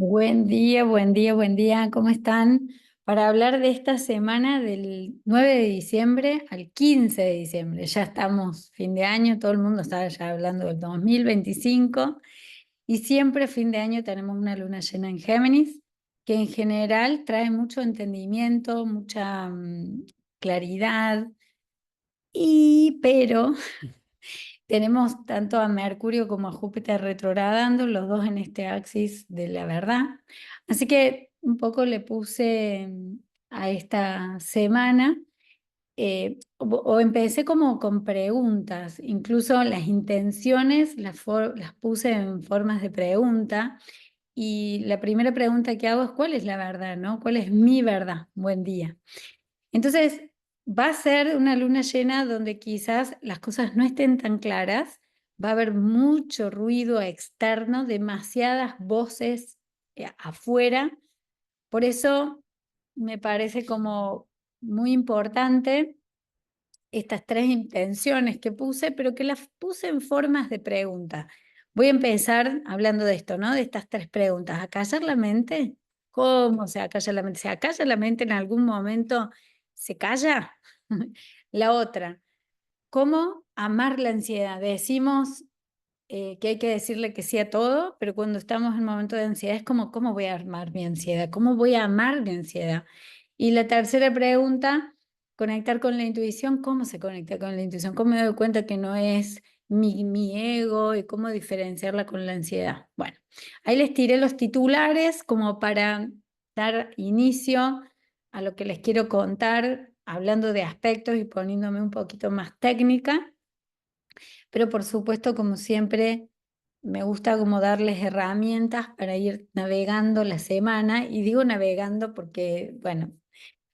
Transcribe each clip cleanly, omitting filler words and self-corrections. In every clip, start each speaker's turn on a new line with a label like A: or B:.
A: Buen día, buen día, buen día. ¿Cómo están? Para hablar de esta semana del 9 de diciembre al 15 de diciembre. Ya estamos fin de año, todo el mundo está ya hablando del 2025 y siempre fin de año tenemos una luna llena en Géminis que en general trae mucho entendimiento, mucha claridad pero tenemos tanto a Mercurio como a Júpiter retrogradando, los dos en este axis de la verdad. Así que un poco le puse a esta semana, o empecé como con preguntas, incluso las intenciones las puse en formas de pregunta. Y la primera pregunta que hago es: ¿cuál es la verdad, no? ¿Cuál es mi verdad? Buen día. Entonces, va a ser una luna llena donde quizás las cosas no estén tan claras, va a haber mucho ruido externo, demasiadas voces afuera. Por eso me parece como muy importante estas tres intenciones que puse, pero que las puse en formas de pregunta. Voy a empezar hablando de esto, ¿no? De estas tres preguntas. ¿Acallar la mente? ¿Cómo se acalla la mente? ¿Se acalla la mente en algún momento? ¿Se calla? La otra, ¿cómo amar la ansiedad? Decimos que hay que decirle que sí a todo, pero cuando estamos en un momento de ansiedad es como: ¿cómo voy a amar mi ansiedad? ¿Cómo voy a amar mi ansiedad? Y la tercera pregunta, conectar con la intuición. ¿Cómo se conecta con la intuición? ¿Cómo me doy cuenta que no es mi ego y cómo diferenciarla con la ansiedad? Bueno, ahí les tiré los titulares como para dar inicio a lo que les quiero contar, hablando de aspectos y poniéndome un poquito más técnica. Pero por supuesto, como siempre, me gusta como darles herramientas para ir navegando la semana. Y digo navegando porque, bueno,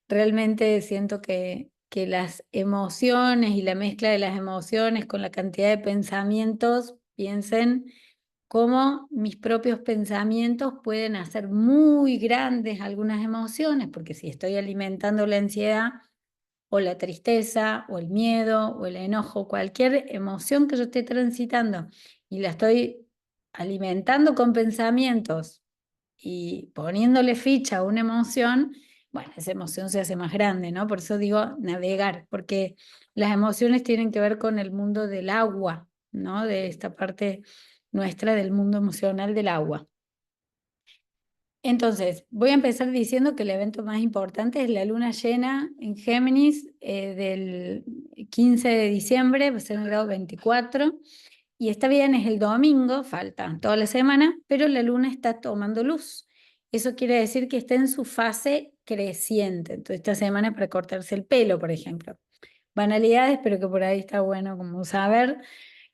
A: realmente siento que las emociones y la mezcla de las emociones con la cantidad de pensamientos, piensen cómo mis propios pensamientos pueden hacer muy grandes algunas emociones, porque si estoy alimentando la ansiedad o la tristeza, o el miedo, o el enojo, cualquier emoción que yo esté transitando y la estoy alimentando con pensamientos y poniéndole ficha a una emoción, bueno, esa emoción se hace más grande, ¿no? Por eso digo navegar, porque las emociones tienen que ver con el mundo del agua, ¿no? De esta parte nuestra del mundo emocional del agua. Entonces, voy a empezar diciendo que el evento más importante es la luna llena en Géminis del 15 de diciembre, va a ser el grado 24, y está bien, es el domingo, falta toda la semana, pero la luna está tomando luz. Eso quiere decir que está en su fase creciente. Entonces, esta semana es para cortarse el pelo, por ejemplo. Banalidades, pero que por ahí está bueno como saber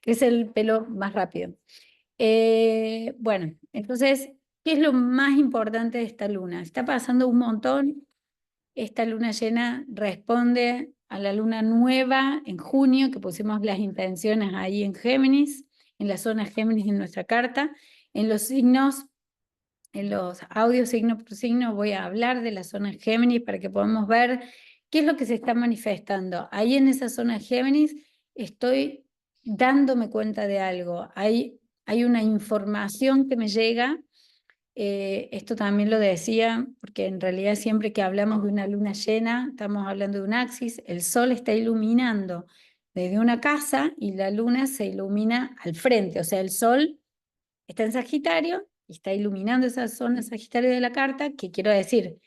A: que es el pelo más rápido. Bueno, entonces, ¿qué es lo más importante de esta luna? Está pasando un montón. Esta luna llena responde a la luna nueva en junio, que pusimos las intenciones ahí en Géminis, en la zona Géminis de nuestra carta. En los signos, en los audios signo por signo, voy a hablar de la zona Géminis para que podamos ver qué es lo que se está manifestando. Ahí en esa zona Géminis estoy dándome cuenta de algo. Hay una información que me llega. Esto también lo decía, porque en realidad siempre que hablamos de una luna llena, estamos hablando de un axis. El sol está iluminando desde una casa y la luna se ilumina al frente. O sea, el sol está en Sagitario y está iluminando esa zona Sagitario de la carta. ¿Qué quiero decir?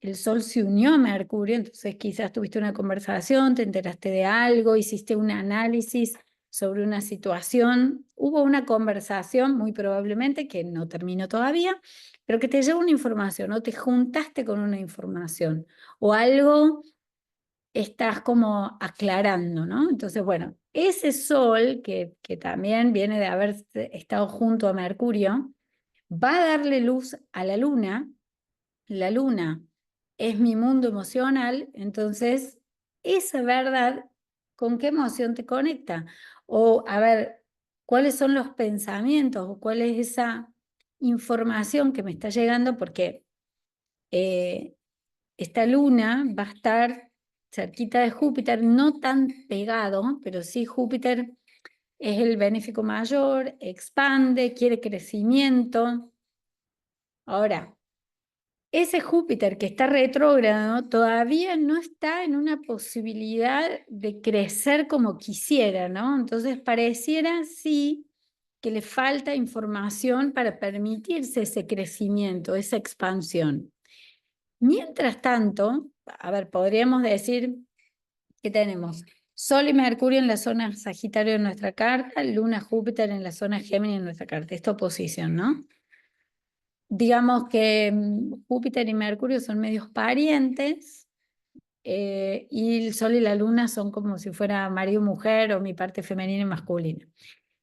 A: El sol se unió a Mercurio, entonces quizás tuviste una conversación, te enteraste de algo, hiciste un análisis sobre una situación, hubo una conversación muy probablemente que no terminó todavía, pero que te llevó una información o te juntaste con una información o algo estás como aclarando, ¿no? Entonces, bueno, ese sol que también viene de haber estado junto a Mercurio, va a darle luz a la luna. La luna es mi mundo emocional, entonces esa verdad, ¿con qué emoción te conecta? O a ver, ¿cuáles son los pensamientos o cuál es esa información que me está llegando? Porque eh, esta luna va a estar cerquita de Júpiter, no tan pegado, pero sí Júpiter es el benéfico mayor, expande, quiere crecimiento. Ahora, ese Júpiter que está retrógrado todavía no está en una posibilidad de crecer como quisiera, ¿no? Entonces pareciera sí que le falta información para permitirse ese crecimiento, esa expansión. Mientras tanto, a ver, podríamos decir que tenemos Sol y Mercurio en la zona Sagitario de nuestra carta, Luna, Júpiter en la zona Géminis en nuestra carta, esta oposición, ¿no? Digamos que Júpiter y Mercurio son medios parientes, y el Sol y la Luna son como si fuera marido y mujer o mi parte femenina y masculina.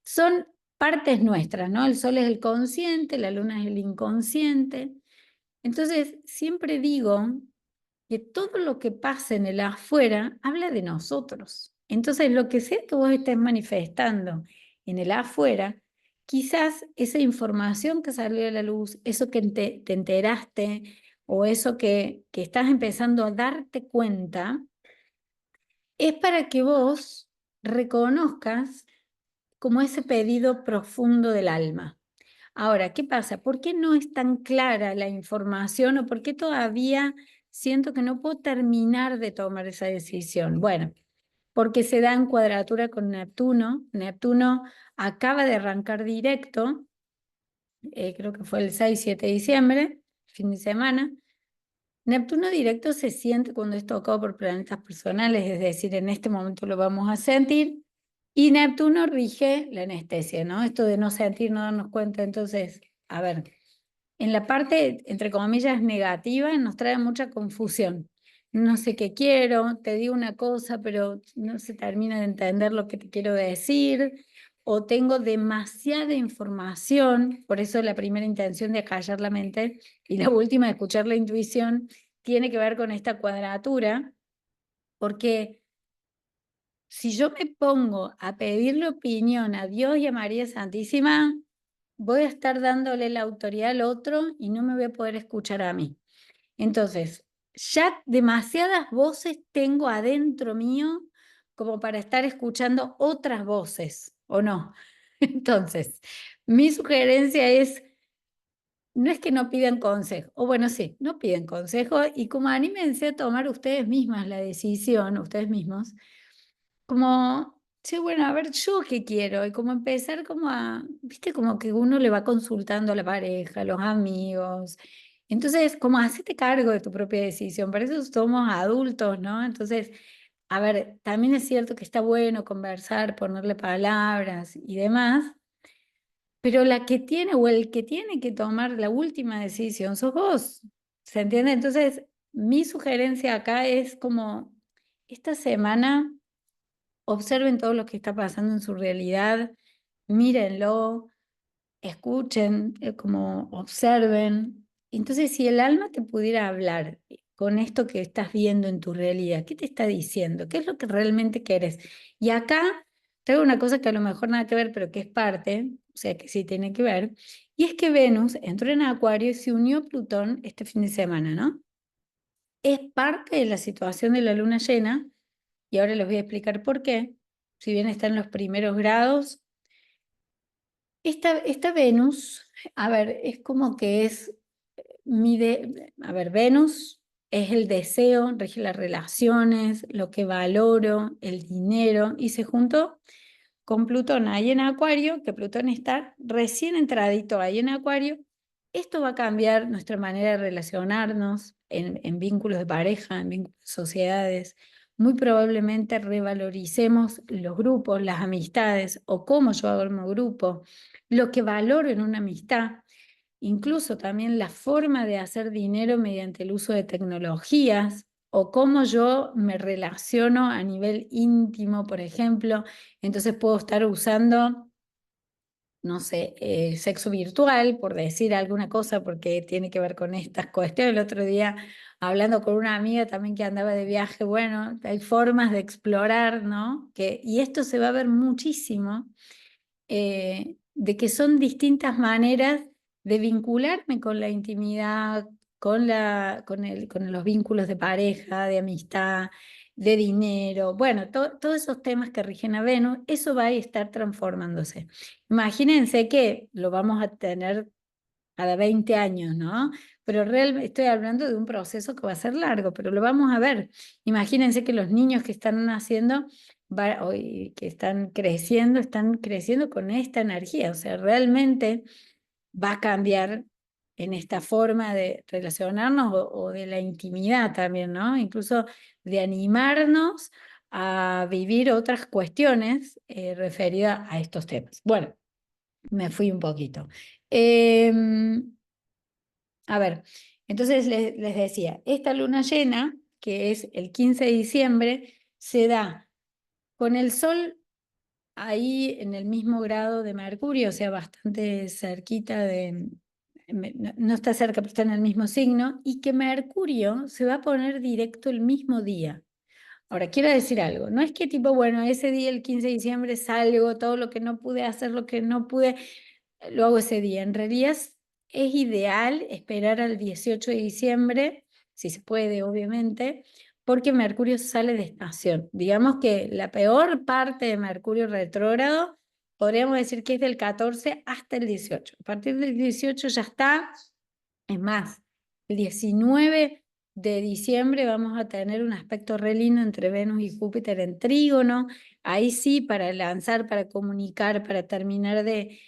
A: Son partes nuestras, ¿no? El Sol es el consciente, la Luna es el inconsciente. Entonces, siempre digo que todo lo que pasa en el afuera habla de nosotros. Entonces, lo que sea que vos estés manifestando en el afuera, quizás esa información que salió a la luz, eso que te enteraste o eso que estás empezando a darte cuenta, es para que vos reconozcas como ese pedido profundo del alma. Ahora, ¿qué pasa? ¿Por qué no es tan clara la información o por qué todavía siento que no puedo terminar de tomar esa decisión? Bueno, porque se da en cuadratura con Neptuno. Neptuno acaba de arrancar directo, creo que fue el 6-7 de diciembre, fin de semana. Neptuno directo se siente cuando es tocado por planetas personales, es decir, en este momento lo vamos a sentir. Y Neptuno rige la anestesia, ¿no? Esto de no sentir, no darnos cuenta. Entonces, a ver, en la parte, entre comillas, negativa, nos trae mucha confusión. No sé qué quiero, te digo una cosa, pero no se termina de entender lo que te quiero decir, o tengo demasiada información, por eso la primera intención de acallar la mente y la última de escuchar la intuición tiene que ver con esta cuadratura, porque si yo me pongo a pedirle opinión a Dios y a María Santísima, voy a estar dándole la autoridad al otro y no me voy a poder escuchar a mí. Entonces, ya demasiadas voces tengo adentro mío como para estar escuchando otras voces, ¿o no? Entonces, mi sugerencia es, no es que no pidan consejo, o bueno, sí, no piden consejo y como anímense a tomar ustedes mismas la decisión, ustedes mismos, como, sí, bueno, a ver, yo qué quiero, y como empezar como a, viste, como que uno le va consultando a la pareja, a los amigos, entonces, como hacete cargo de tu propia decisión, para eso somos adultos, ¿no? Entonces, a ver, también es cierto que está bueno conversar, ponerle palabras y demás, pero la que tiene o el que tiene que tomar la última decisión sos vos, ¿se entiende? Entonces, mi sugerencia acá es como, esta semana observen todo lo que está pasando en su realidad, mírenlo, escuchen, como observen. Entonces, si el alma te pudiera hablar con esto que estás viendo en tu realidad, ¿qué te está diciendo? ¿Qué es lo que realmente quieres? Y acá traigo una cosa que a lo mejor nada que ver, pero que es parte, o sea que sí tiene que ver, y es que Venus entró en Acuario y se unió a Plutón este fin de semana, ¿no? Es parte de la situación de la luna llena, y ahora les voy a explicar por qué. Si bien está en los primeros grados, esta Venus, a ver, es como que es a ver, Venus es el deseo, rige las relaciones, lo que valoro, el dinero, y se juntó con Plutón ahí en Acuario, que Plutón está recién entradito ahí en Acuario. Esto va a cambiar nuestra manera de relacionarnos en vínculos de pareja, en vínculos de sociedades. Muy probablemente revaloricemos los grupos, las amistades, o cómo yo hago mi grupo, lo que valoro en una amistad, incluso también la forma de hacer dinero mediante el uso de tecnologías, o cómo yo me relaciono a nivel íntimo, por ejemplo. Entonces puedo estar usando, no sé, sexo virtual, por decir alguna cosa, porque tiene que ver con estas cuestiones. El otro día, hablando con una amiga también que andaba de viaje, bueno, hay formas de explorar, ¿no? Y esto se va a ver muchísimo, de que son distintas maneras de vincularme con la intimidad, con los vínculos de pareja, de amistad, de dinero, bueno, todos esos temas que rigen a Venus, eso va a estar transformándose. Imagínense que lo vamos a tener cada 20 años, ¿no? Pero realmente estoy hablando de un proceso que va a ser largo, pero lo vamos a ver. Imagínense que los niños que están naciendo y que están creciendo con esta energía, o sea, realmente va a cambiar en esta forma de relacionarnos o de la intimidad también, ¿no? Incluso de animarnos a vivir otras cuestiones referidas a estos temas. Bueno, me fui un poquito. A ver, entonces les decía, esta luna llena, que es el 15 de diciembre, se da con el Sol ahí en el mismo grado de Mercurio, o sea, bastante cerquita no está cerca, pero está en el mismo signo, y que Mercurio se va a poner directo el mismo día. Ahora, quiero decir algo, no es que tipo, bueno, ese día, el 15 de diciembre, salgo, todo lo que no pude hacer, lo que no pude, lo hago ese día. En realidad es ideal esperar al 18 de diciembre, si se puede, obviamente, porque Mercurio sale de estación. Digamos que la peor parte de Mercurio retrógrado, podríamos decir que es del 14 hasta el 18. A partir del 18 ya está. Es más, el 19 de diciembre vamos a tener un aspecto re lindo entre Venus y Júpiter en trígono. Ahí sí, para lanzar, para comunicar, para terminar de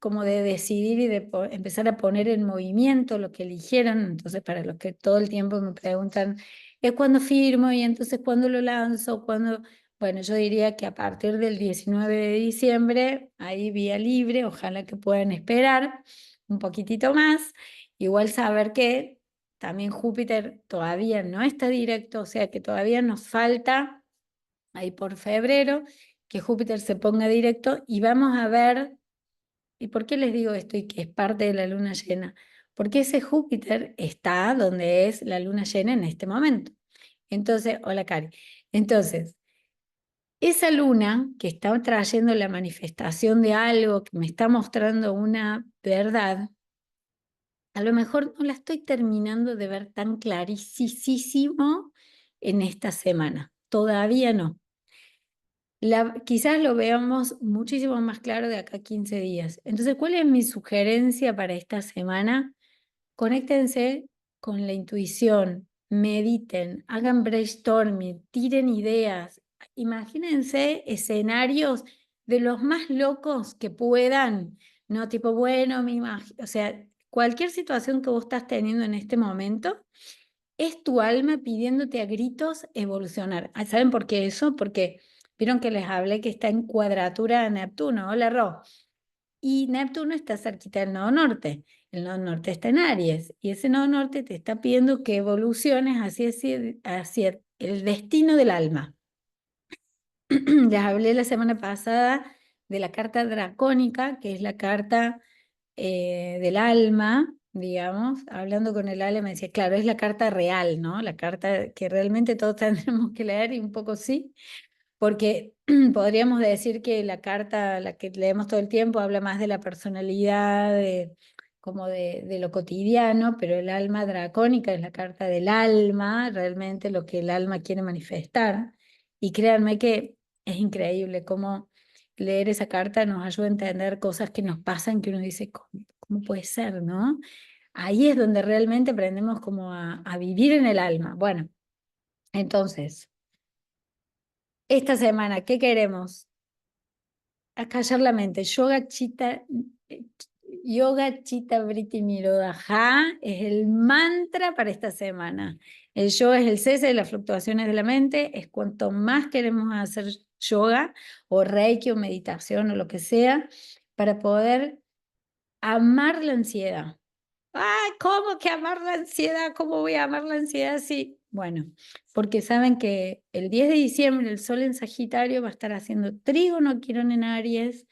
A: como de decidir y de empezar a poner en movimiento lo que eligieron. Entonces, para los que todo el tiempo me preguntan, ¿es cuándo firmo? Y entonces, ¿cuándo lo lanzo? ¿Cuándo? Bueno, yo diría que a partir del 19 de diciembre, ahí vía libre, ojalá que puedan esperar un poquitito más. Igual saber que también Júpiter todavía no está directo, o sea que todavía nos falta, ahí por febrero, que Júpiter se ponga directo y vamos a ver. ¿Y por qué les digo esto y que es parte de la luna llena? Porque ese Júpiter está donde es la luna llena en este momento. Entonces, hola Cari. Entonces, esa luna que está trayendo la manifestación de algo, que me está mostrando una verdad, a lo mejor no la estoy terminando de ver tan clarísimo en esta semana. Todavía no. Quizás lo veamos muchísimo más claro de acá a 15 días. Entonces, ¿cuál es mi sugerencia para esta semana? Conéctense con la intuición, mediten, hagan brainstorming, tiren ideas, imagínense escenarios de los más locos que puedan, ¿no? Tipo, bueno, o sea, cualquier situación que vos estás teniendo en este momento es tu alma pidiéndote a gritos evolucionar. ¿Saben por qué eso? Porque vieron que les hablé que está en cuadratura a Neptuno. Hola, Ro. Y Neptuno está cerquita del nodo norte. El nodo norte está en Aries. Y ese nodo norte te está pidiendo que evoluciones hacia el destino del alma. Les hablé la semana pasada de la carta dracónica, que es la carta del alma, digamos, hablando con el alma, me decía, claro, es la carta real, ¿no? La carta que realmente todos tendremos que leer y un poco sí, porque podríamos decir que la carta, la que leemos todo el tiempo, habla más de la personalidad, como de lo cotidiano, pero el alma dracónica es la carta del alma, realmente lo que el alma quiere manifestar. Y créanme que es increíble cómo leer esa carta nos ayuda a entender cosas que nos pasan que uno dice, ¿cómo puede ser, no? Ahí es donde realmente aprendemos como a vivir en el alma. Bueno, entonces, esta semana, ¿qué queremos? A callar la mente. Eh, Yoga Chitta Vritti Nirodha es el mantra para esta semana. El yoga es el cese de las fluctuaciones de la mente, es cuanto más queremos hacer yoga o reiki o meditación o lo que sea para poder amar la ansiedad. Ay, ¿cómo que amar la ansiedad? ¿Cómo voy a amar la ansiedad? Sí, bueno, porque saben que el 10 de diciembre el Sol en Sagitario va a estar haciendo trígono Quirón en Aries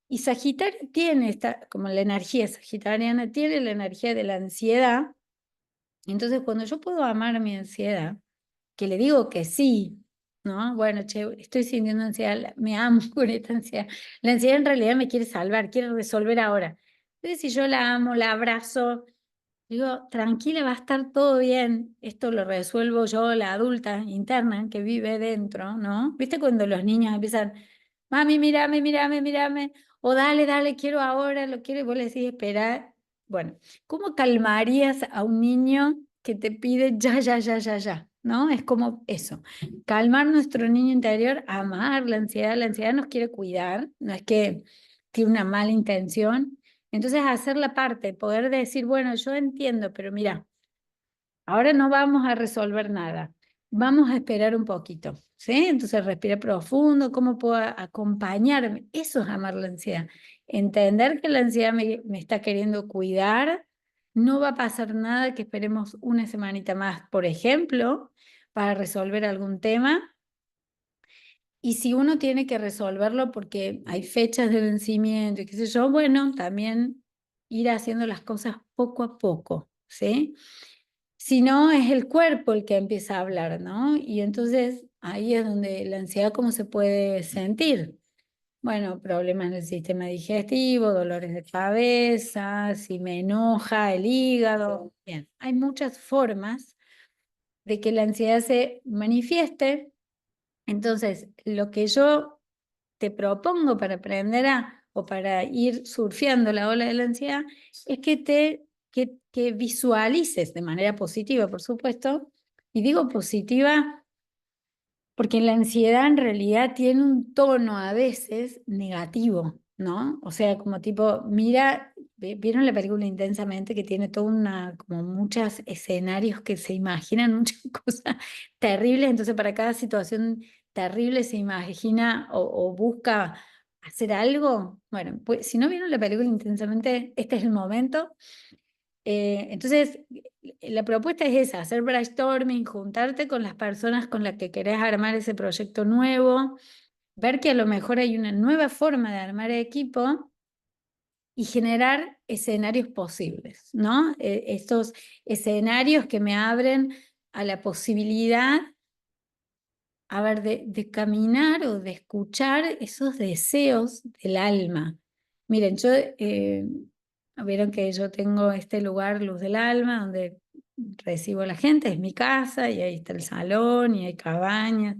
A: y Sagitario tiene como la energía sagitariana, tiene la energía de la ansiedad. Entonces, cuando yo puedo amar mi ansiedad, que le digo que sí, ¿no? Bueno, che, estoy sintiendo ansiedad, me amo con esta ansiedad. La ansiedad en realidad me quiere salvar, quiere resolver ahora. Entonces, si yo la amo, la abrazo, digo, tranquila, va a estar todo bien. Esto lo resuelvo yo, la adulta interna que vive dentro, ¿no? ¿Viste cuando los niños empiezan, mami, mírame, mírame, mírame, o dale, dale, quiero ahora, lo quiero, y vos le decís, espera, Bueno, ¿cómo calmarías a un niño que te pide ya, ya, ya, ya, ya? ¿No? Es como eso, calmar nuestro niño interior, amar la ansiedad nos quiere cuidar, no es que tiene una mala intención. Entonces, hacer la parte, poder decir, bueno, yo entiendo, pero mira, ahora no vamos a resolver nada. Vamos a esperar un poquito, ¿sí? Entonces respira profundo, ¿cómo puedo acompañarme? Eso es amar la ansiedad. Entender que la ansiedad me está queriendo cuidar, no va a pasar nada, que esperemos una semanita más, por ejemplo, para resolver algún tema. Y si uno tiene que resolverlo porque hay fechas de vencimiento y qué sé yo, bueno, también ir haciendo las cosas poco a poco, ¿sí? Si no, es el cuerpo el que empieza a hablar, ¿no? Y entonces ahí es donde la ansiedad, ¿cómo se puede sentir? Bueno, problemas en el sistema digestivo, dolores de cabeza, si me enoja el hígado. Bien, hay muchas formas de que la ansiedad se manifieste. Entonces, lo que yo te propongo para aprender o para ir surfeando la ola de la ansiedad, es que visualices de manera positiva, por supuesto, y digo positiva porque la ansiedad en realidad tiene un tono a veces negativo, ¿no? O sea, como tipo, mira, ¿vieron la película Intensamente que tiene toda como muchos escenarios que se imaginan muchas cosas terribles? Entonces para cada situación terrible se imagina o busca hacer algo. Bueno, pues si no vieron la película Intensamente, este es el momento. Entonces, la propuesta es esa, hacer brainstorming, juntarte con las personas con las que querés armar ese proyecto nuevo, ver que a lo mejor hay una nueva forma de armar equipo y generar escenarios posibles, ¿no? Estos escenarios que me abren a la posibilidad, a ver, de caminar o de escuchar esos deseos del alma. Miren, vieron que yo tengo este lugar, Luz del Alma, donde recibo a la gente, es mi casa, y ahí está el salón, y hay cabañas.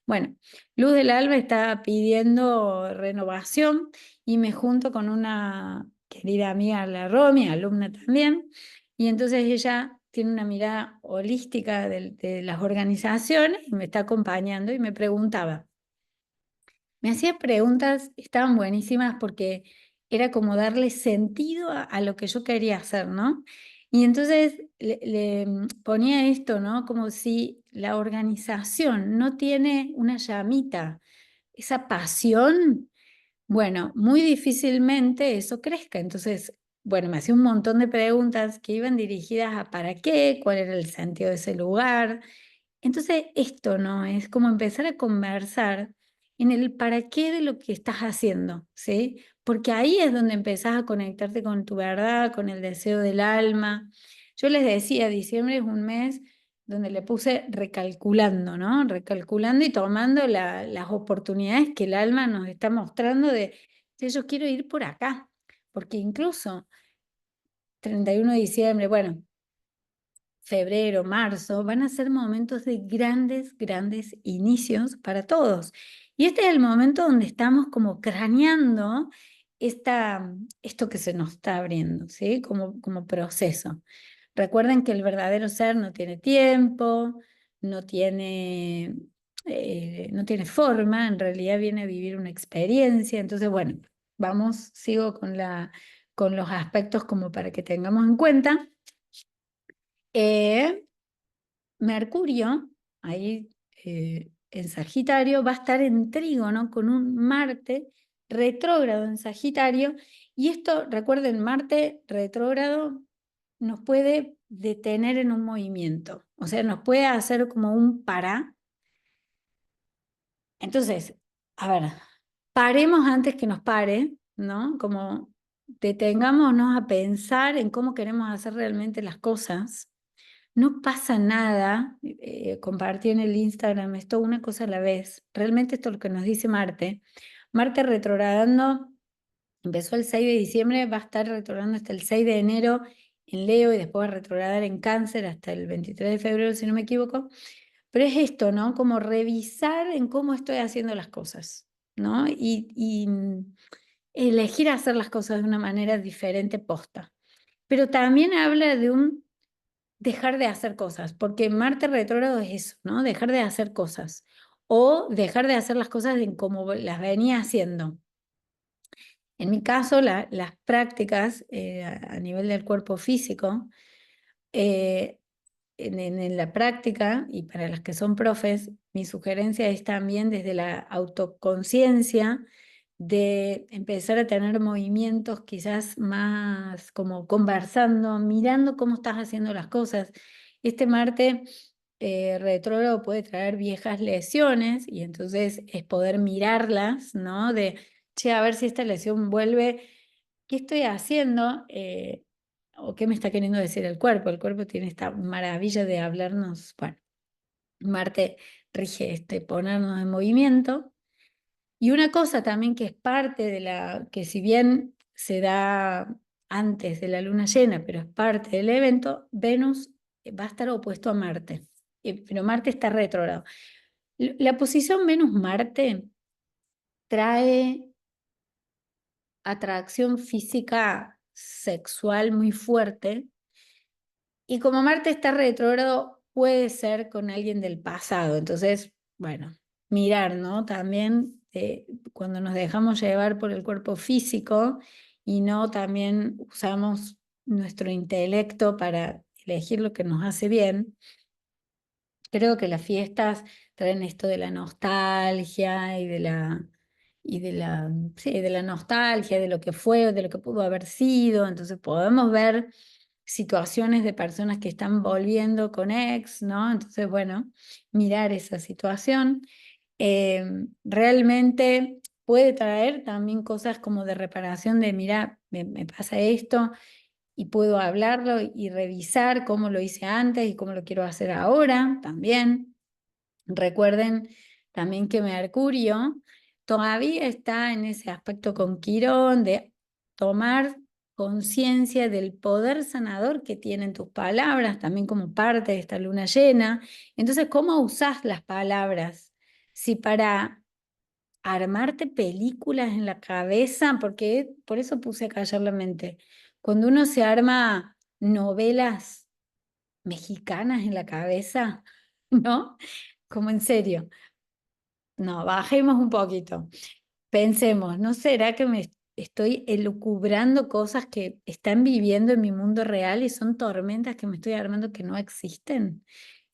A: Bueno, Luz del Alma está pidiendo renovación, y me junto con una querida amiga, la Romy, alumna también, y entonces ella tiene una mirada holística de las organizaciones y me está acompañando y me preguntaba. Me hacía preguntas, estaban buenísimas porque era como darle sentido a lo que yo quería hacer, ¿no? Y entonces le ponía esto, ¿no? Como si la organización no tiene una llamita, esa pasión, bueno, muy difícilmente eso crezca. Entonces, bueno, me hacía un montón de preguntas que iban dirigidas a para qué, cuál era el sentido de ese lugar. Entonces, esto no es como empezar a conversar en el para qué de lo que estás haciendo, ¿sí? Porque ahí es donde empezás a conectarte con tu verdad, con el deseo del alma. Yo les decía, diciembre es un mes donde le puse recalculando, ¿no? Recalculando y tomando las oportunidades que el alma nos está mostrando de yo quiero ir por acá, porque incluso 31 de diciembre, bueno, febrero, marzo, van a ser momentos de grandes, grandes inicios para todos. Y este es el momento donde estamos como craneando esto que se nos está abriendo, ¿sí? Como proceso. Recuerden que el verdadero ser no tiene tiempo, no tiene, no tiene forma, en realidad viene a vivir una experiencia. Entonces, bueno, sigo con los aspectos como para que tengamos en cuenta. Eh, Mercurio, ahí en Sagitario, va a estar en trígono con un Marte retrógrado en Sagitario. Y esto, recuerden, Marte retrógrado nos puede detener en un movimiento, o sea, nos puede hacer como un pará. Entonces, a ver, paremos antes que nos pare, ¿no? Como detengámonos a pensar en cómo queremos hacer realmente las cosas. No pasa nada, compartí en el Instagram esto una cosa a la vez. Realmente esto es lo que nos dice Marte. Marte retrogradando, empezó el 6 de diciembre, va a estar retrogradando hasta el 6 de enero en Leo y después va a retrogradar en Cáncer hasta el 23 de febrero, si no me equivoco. Pero es esto, ¿no? Como revisar en cómo estoy haciendo las cosas, ¿no? Y elegir hacer las cosas de una manera diferente posta. pero también habla de un dejar de hacer cosas, porque Marte retrógrado es eso, ¿no? Dejar de hacer cosas o dejar de hacer las cosas como las venía haciendo. En mi caso, las prácticas a nivel del cuerpo físico, eh, en la práctica, y para las que son profes, mi sugerencia es también desde la autoconciencia de empezar a tener movimientos quizás más como conversando, mirando cómo estás haciendo las cosas. Este Marte retrógrado puede traer viejas lesiones y entonces es poder mirarlas, ¿no? De, che, a ver si esta lesión vuelve, ¿qué estoy haciendo? ¿O qué me está queriendo decir el cuerpo? El cuerpo tiene esta maravilla de hablarnos, bueno, Marte rige ponernos en movimiento. Y una cosa también que es parte de que si bien se da antes de la luna llena, pero es parte del evento, Venus va a estar opuesto a Marte, pero Marte está retrógrado. La posición Venus-Marte trae atracción física sexual muy fuerte. Y como Marte está retrógrado, puede ser con alguien del pasado. Entonces, bueno, mirar, ¿no? También cuando nos dejamos llevar por el cuerpo físico y no también usamos nuestro intelecto para elegir lo que nos hace bien. Creo que las fiestas traen esto de la nostalgia sí, de la nostalgia, de lo que fue, de lo que pudo haber sido. Entonces podemos ver situaciones de personas que están volviendo con ex, ¿no? Entonces, bueno, mirar esa situación. Realmente puede traer también cosas como de reparación de, mira, me pasa esto y puedo hablarlo y revisar cómo lo hice antes y cómo lo quiero hacer ahora también. Recuerden también que Mercurio todavía está en ese aspecto con Quirón de tomar conciencia del poder sanador que tienen tus palabras, también como parte de esta luna llena. Entonces, ¿cómo usás las palabras? Si para armarte películas en la cabeza, porque por eso puse a callar la mente. Cuando uno se arma novelas mexicanas en la cabeza, ¿no? Como en serio. No, bajemos un poquito. Pensemos, ¿no será que me estoy elucubrando cosas que están viviendo en mi mundo real y son tormentas que me estoy armando que no existen?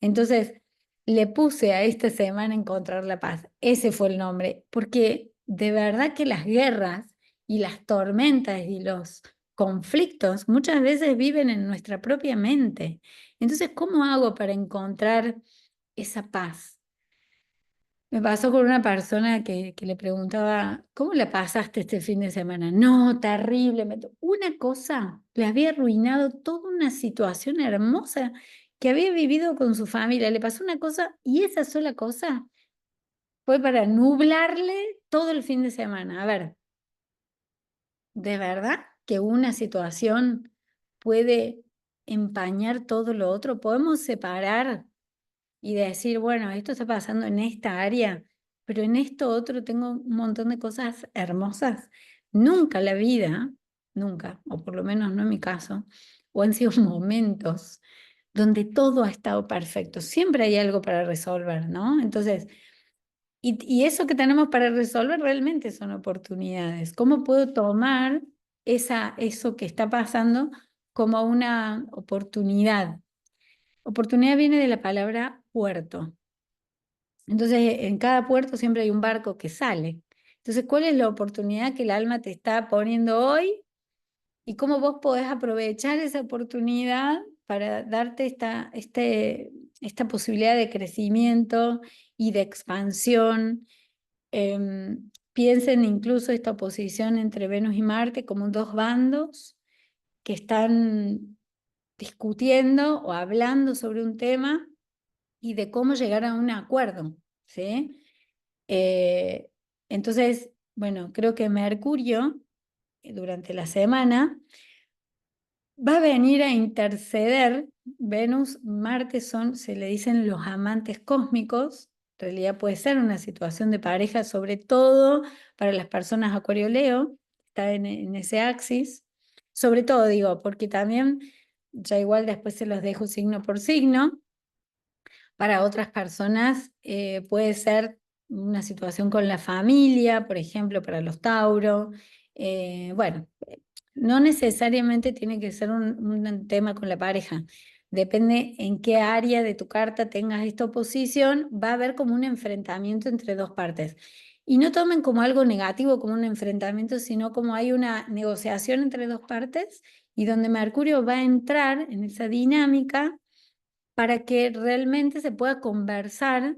A: Entonces, le puse a esta semana Encontrar la Paz. Ese fue el nombre, porque de verdad que las guerras y las tormentas y los conflictos muchas veces viven en nuestra propia mente. Entonces, ¿cómo hago para encontrar esa paz? Me pasó con una persona que le preguntaba, ¿cómo la pasaste este fin de semana? No, terrible. Una cosa, le había arruinado toda una situación hermosa que había vivido con su familia. Le pasó una cosa y esa sola cosa fue para nublarle todo el fin de semana. A ver, ¿de verdad que una situación puede empañar todo lo otro? ¿Podemos separar y decir, bueno, esto está pasando en esta área, pero en esto otro tengo un montón de cosas hermosas? Nunca la vida, nunca, o por lo menos no en mi caso, o han sido momentos donde todo ha estado perfecto. Siempre hay algo para resolver, ¿no? Entonces, y eso que tenemos para resolver realmente son oportunidades. ¿Cómo puedo tomar eso que está pasando como una oportunidad? Oportunidad viene de la palabra puerto. Entonces, en cada puerto siempre hay un barco que sale. Entonces, ¿cuál es la oportunidad que el alma te está poniendo hoy? ¿Y cómo vos podés aprovechar esa oportunidad para darte esta posibilidad de crecimiento y de expansión? Piensen incluso esta oposición entre Venus y Marte como dos bandos que están discutiendo o hablando sobre un tema y de cómo llegar a un acuerdo, ¿sí? Eh, entonces, bueno, creo que Mercurio durante la semana va a venir a interceder. Venus, Marte se le dicen los amantes cósmicos. En realidad puede ser una situación de pareja, sobre todo para las personas Acuario-Leo, está en ese axis. Sobre todo digo, porque también, ya igual después se los dejo signo por signo, para otras personas puede ser una situación con la familia, por ejemplo, para los Tauro. Bueno, no necesariamente tiene que ser un tema con la pareja. Depende en qué área de tu carta tengas esta oposición, va a haber como un enfrentamiento entre dos partes. Y no tomen como algo negativo, como un enfrentamiento, sino como hay una negociación entre dos partes y donde Mercurio va a entrar en esa dinámica para que realmente se pueda conversar.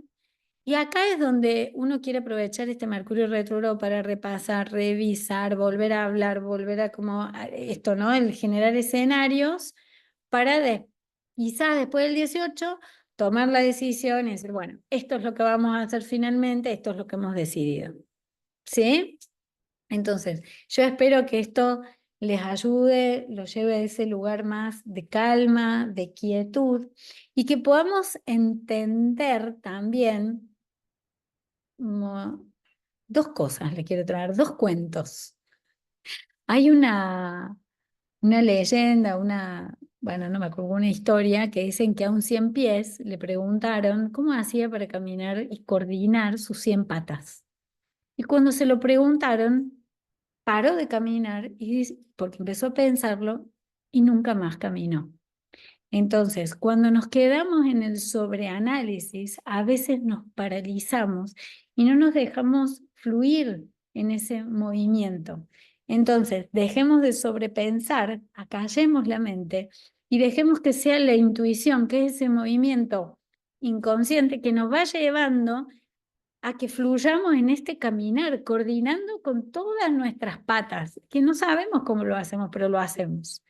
A: Y acá es donde uno quiere aprovechar este Mercurio retrógrado para repasar, revisar, volver a hablar, volver a como esto, ¿no? El generar escenarios para quizás después del 18 tomar la decisión y decir, bueno, esto es lo que vamos a hacer finalmente, esto es lo que hemos decidido. ¿Sí? Entonces, yo espero que esto les ayude, los lleve a ese lugar más de calma, de quietud, y que podamos entender también dos cosas, le quiero traer, dos cuentos. Hay una leyenda, bueno, no me acuerdo, una historia que dicen que a un 100 pies le preguntaron cómo hacía para caminar y coordinar sus 100 patas. Y cuando se lo preguntaron, paró de caminar porque empezó a pensarlo y nunca más caminó. Entonces, cuando nos quedamos en el sobreanálisis, a veces nos paralizamos y no nos dejamos fluir en ese movimiento. Entonces, dejemos de sobrepensar, acallemos la mente y dejemos que sea la intuición, que es ese movimiento inconsciente que nos va llevando a que fluyamos en este caminar, coordinando con todas nuestras patas, que no sabemos cómo lo hacemos, pero lo hacemos.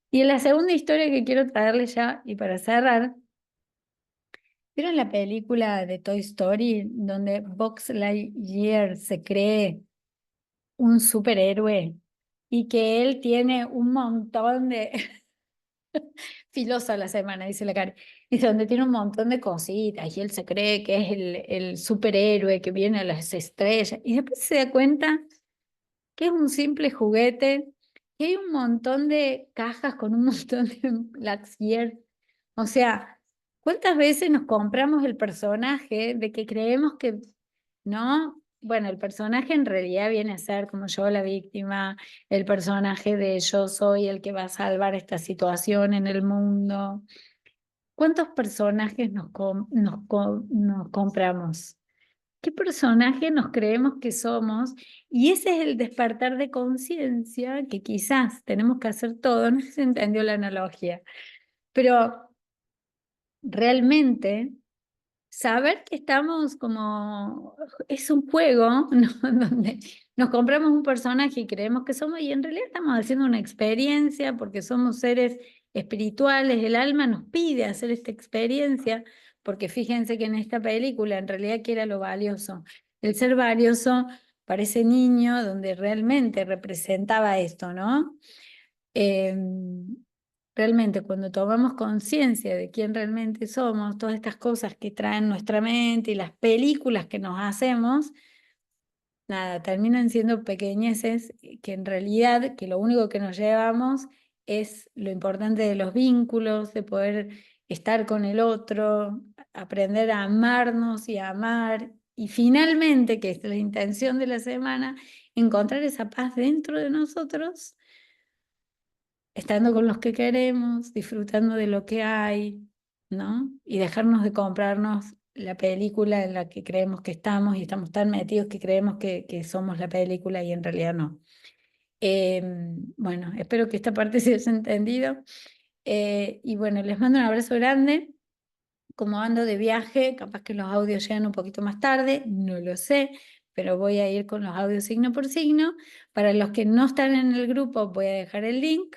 A: Y en la segunda historia que quiero traerles ya, y para cerrar, ¿vieron la película de Toy Story donde Buzz Lightyear se cree un superhéroe y que él tiene un montón de... Filosa la semana, dice la Cari. Dice, donde tiene un montón de cositas y él se cree que es el superhéroe que viene a las estrellas y después se da cuenta que es un simple juguete, que hay un montón de cajas con un montón de Black Year. O sea, ¿cuántas veces nos compramos el personaje de que creemos que, no? Bueno, el personaje en realidad viene a ser como yo, la víctima, el personaje de yo soy el que va a salvar esta situación en el mundo. ¿Cuántos personajes nos compramos? ¿Qué personaje nos creemos que somos? Y ese es el despertar de conciencia que quizás tenemos que hacer todo, no sé si entendió la analogía, pero realmente saber que estamos como, es un juego, ¿no? Donde nos compramos un personaje y creemos que somos, y en realidad estamos haciendo una experiencia porque somos seres espirituales, el alma nos pide hacer esta experiencia, porque fíjense que en esta película en realidad ¿qué era lo valioso? El ser valioso para ese niño donde realmente representaba esto, ¿no? Realmente cuando tomamos conciencia de quién realmente somos, todas estas cosas que traen nuestra mente y las películas que nos hacemos, nada, terminan siendo pequeñeces que en realidad que lo único que nos llevamos es lo importante de los vínculos, de poder estar con el otro, aprender a amarnos y a amar. Y finalmente, que es la intención de la semana, encontrar esa paz dentro de nosotros estando con los que queremos, disfrutando de lo que hay, ¿no? Y dejarnos de comprarnos la película en la que creemos que estamos y estamos tan metidos que creemos que somos la película y en realidad no. Bueno, espero que esta parte se haya entendido. Y bueno, les mando un abrazo grande. Como ando de viaje, capaz que los audios llegan un poquito más tarde, no lo sé, pero voy a ir con los audios signo por signo. Para los que no están en el grupo, voy a dejar el link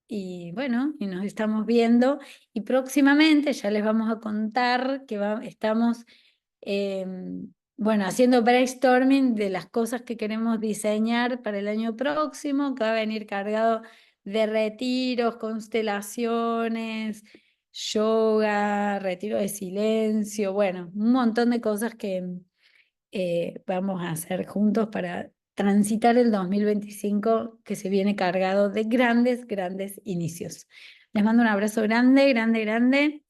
A: y bueno, y nos estamos viendo y próximamente ya les vamos a contar que estamos eh, bueno, haciendo brainstorming de las cosas que queremos diseñar para el año próximo, que va a venir cargado de retiros, constelaciones, yoga, retiro de silencio, bueno, un montón de cosas que vamos a hacer juntos para transitar el 2025 que se viene cargado de grandes, grandes inicios. Les mando un abrazo grande, grande, grande.